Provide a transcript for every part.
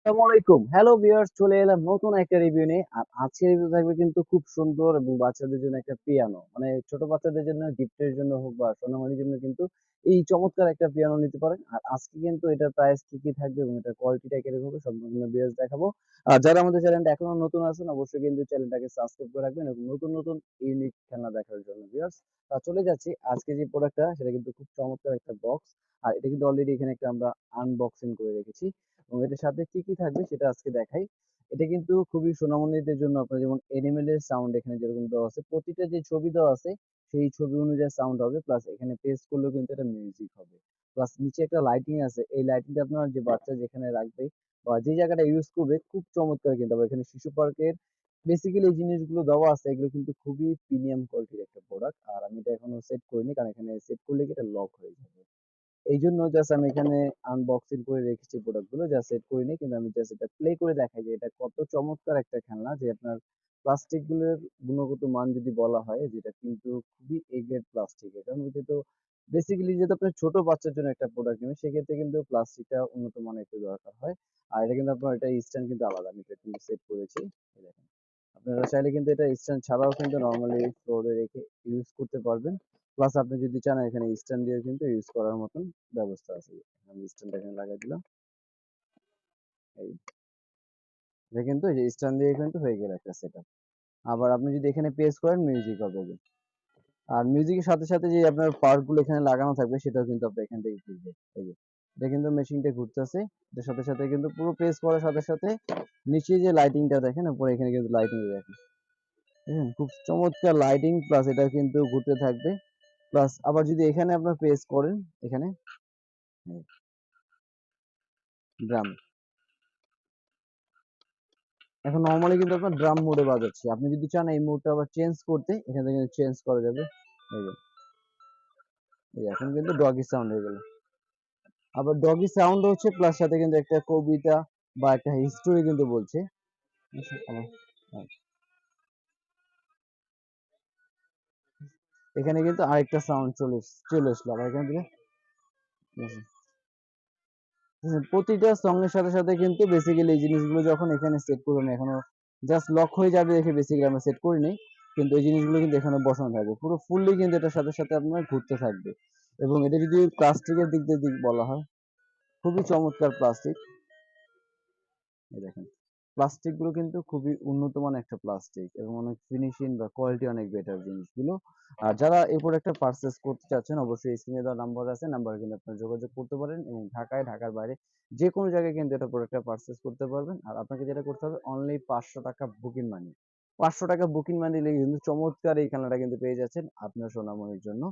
আসসালামু আলাইকুম। Hello viewers, চলে এলাম নতুন একটা রিভিউ নিয়ে। আর আজকের রিভিউ থাকবে কিন্তু খুব সুন্দর এবং বাচ্চাদের জন্য একটা পিয়ানো। মানে ছোট বাচ্চাদের জন্য গিফটের জন্য হোক বা সোনামণির জন্য কিন্তু এই চমৎকার একটা পিয়ানো নিতে পারেন। আর আজকে কিন্তু এটার প্রাইস কি থাকবে এবং এটার কোয়ালিটিটা কিরকম হবে সম্পূর্ণ ভিউয়ার্স দেখাবো। আর যারা আমাদের চ্যানেলটা এখনো নতুন আছেন অবশ্যই কিন্তু চ্যানেলটাকে সাবস্ক্রাইব করে রাখবেন এবং নতুন ইউনিক খেলনা দেখার জন্য ভিউয়ার্স। চলে যাচ্ছি আজকে যে প্রোডাক্টটা সেটা কিন্তু খুব চমৎকার একটা বক্স। আর এটা কিন্তু অলরেডি এখানে একটা আমরা আনবক্সিং করে রেখেছি। এবং এটার সাথে কি থাকবে সেটা আজকে দেখাই। এটা কিন্তু খুবই সোনামণিদের জন্য আপনার যেমন এনিমেলের সাউন্ড এখানে যেরকম দেওয়া আছে, প্রতিটা যে ছবি দেওয়া আছে সেই ছবি অনুযায়ী সাউন্ড হবে, প্লাস এখানে প্রেস করলেও কিন্তু এটা মিউজিক হবে। প্লাস নিচে একটা লাইটিং আছে, এই লাইটিংটা আপনার যে বাচ্চা যেখানে রাখবে বা যে জায়গাটা ইউজ করবে খুব চমৎকার কিন্তু হবে। এখানে শিশু পার্কের বেসিক্যালি এই জিনিসগুলো দেওয়া আছে, এগুলো কিন্তু খুবই প্রিমিয়াম কোয়ালিটির একটা প্রোডাক্ট। আর আমি এটা এখনো সেট করিনি কারণ এখানে সেট করলে কি এটা লক হয়ে যাবে। এইজন্য জাস্ট আমি এখানে আনবক্সিং করে রেখেছি প্রোডাক্ট গুলো, যা সেট করিনি, কিন্তু আমি জাস্ট এটা প্লে করে দেখাই যে এটা কত চমৎকার একটা খেলনা। যে আপনার প্লাস্টিক গুলোর গুণগত মান যদি বলা হয়, যেটা কিন্তু খুবই এ গ্রেড প্লাস্টিক। কারণ এটা তো বেসিক্যালি যেহেতু আপনার ছোট বাচ্চার জন্য একটা প্রোডাক্ট নেবেন, সেক্ষেত্রে কিন্তু প্লাস্টিকটা উন্নত মানের একটু দরকার হয়। আর এটা কিন্তু আপনার এটা স্ট্যান্ড কিন্তু আলাদা, আমি এটা কিন্তু সেট করেছি। এই দেখেন, আপনারা চাইলে কিন্তু এটা স্ট্যান্ড ছাড়াও কিন্তু নরমালি ফ্লোরে রেখে ইউজ করতে পারবেন। প্লাস আপনি যদি চান এখানে স্ট্যান্ড দিয়ে কিন্তু ইউজ করার মতন ব্যবস্থা আছে। আমি স্ট্যান্ড এখানে লাগাই দিলাম। এই এটা কিন্তু এই যে স্ট্যান্ড দিয়ে কিন্তু হয়ে গেল একটা সেটআপ। আবার আপনি যদি এখানে প্রেস করেন মিউজিক হবে যে। আর মিউজিকের সাথে সাথে যে আপনার পার্ট গুলো এখানে লাগানো থাকবে সেটাও কিন্তু আপনি এখান থেকে ঘুরবে। এই যে এটা কিন্তু মেশিনটা ঘুরতেছে, এটার সাথে সাথে কিন্তু পুরো প্রেস করার সাথে সাথে নিচে যে লাইটিংটা দেখেন, উপরে এখানে কিন্তু লাইটিং দেখেন। খুব চমৎকার লাইটিং, প্লাস এটা কিন্তু ঘুরতে থাকবে। প্লাস আবার যদি এখানে আপনার প্রেস করেন, এখানে ড্রাম, এখন নরমালি কিন্তু আপনার ড্রাম মোডে বাজাচ্ছি। আপনি যদি চান এই মোডটা আবার চেঞ্জ করতে, এখান থেকে কিন্তু চেঞ্জ করা যাবে। এই যে এখন কিন্তু ডগি সাউন্ড হয়ে গেল। আবার ডগি সাউন্ড হচ্ছে, প্লাস সাথে কিন্তু একটা কবিতা বা একটা হিস্টোরি কিন্তু বলছে। হ্যাঁ, এখানে কিন্তু আরেকটা সাউন্ড চলে আসলো আবার এখান থেকে। প্রতিটা সং এর সাথে সাথে কিন্তু বেসিক্যালি এই জিনিসগুলো যখন এখানে সেট করবেন, এখনো জাস্ট লক হয়ে যাবে দেখে বেসিক্যালি আমরা সেট করিনি, কিন্তু এই জিনিসগুলো কিন্তু এখানে বসানো থাকবে পুরো ফুললি, কিন্তু এটার সাথে সাথে আপনার ঘুরতে থাকবে। এবং এটা যদি প্লাস্টিকের দিক বলা হয়, খুবই চমৎকার প্লাস্টিক। এই দেখেন, প্লাস্টিক গুলো কিন্তু খুবই উন্নত মানের একটা প্লাস্টিক এবং অনেক ফিনিশিং বা কোয়ালিটি অনেক বেটার জিনিসগুলো। আর যারা এই প্রোডাক্টটা পারচেস করতে চাচ্ছেন অবশ্যই স্ক্রিনে দেওয়া নাম্বার আছে, নাম্বারে কিন্তু আপনারা যোগাযোগ করতে পারেন এবং ঢাকার বাইরে যে কোনো জায়গায় কিন্তু এটা প্রোডাক্টটা পারচেস করতে পারবেন। আর আপনাকে যেটা করতে হবে, অনলি 500 টাকা বুকিং মানি। 500 টাকা বুকিং মানি দিলে কিন্তু চমৎকার এই খেলনাটা কিন্তু পেয়ে যাচ্ছেন আপনার সোনামণির জন্য।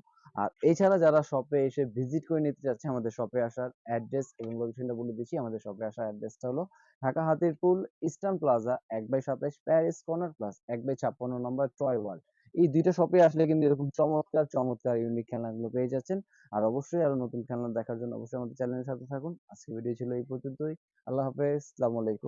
আর এছাড়া যারা শপে এসে ভিজিট করে নিতে চাচ্ছে, আমাদের শপে আসার অ্যাড্রেস এবং লোকেশনটা বলে দিচ্ছি। আমাদের শপে আসার অ্যাড্রেসটা হলো Dhaka Hatirpool eastern plaza 1/27 Paris corner plus 1/56 number toy world. এই দুইটা শপে আসলে কিন্তু এরকম চমৎকার ইউনিক খেলনাগুলো পেয়ে যাচ্ছেন। আর অবশ্যই আরো নতুন খেলনা দেখার জন্য অবশ্যই আমাদের চ্যানেলের সাথে থাকুন। আজকের ভিডিও ছিল এই পর্যন্তই। আল্লাহ হাফেজ, আসসালামু আলাইকুম।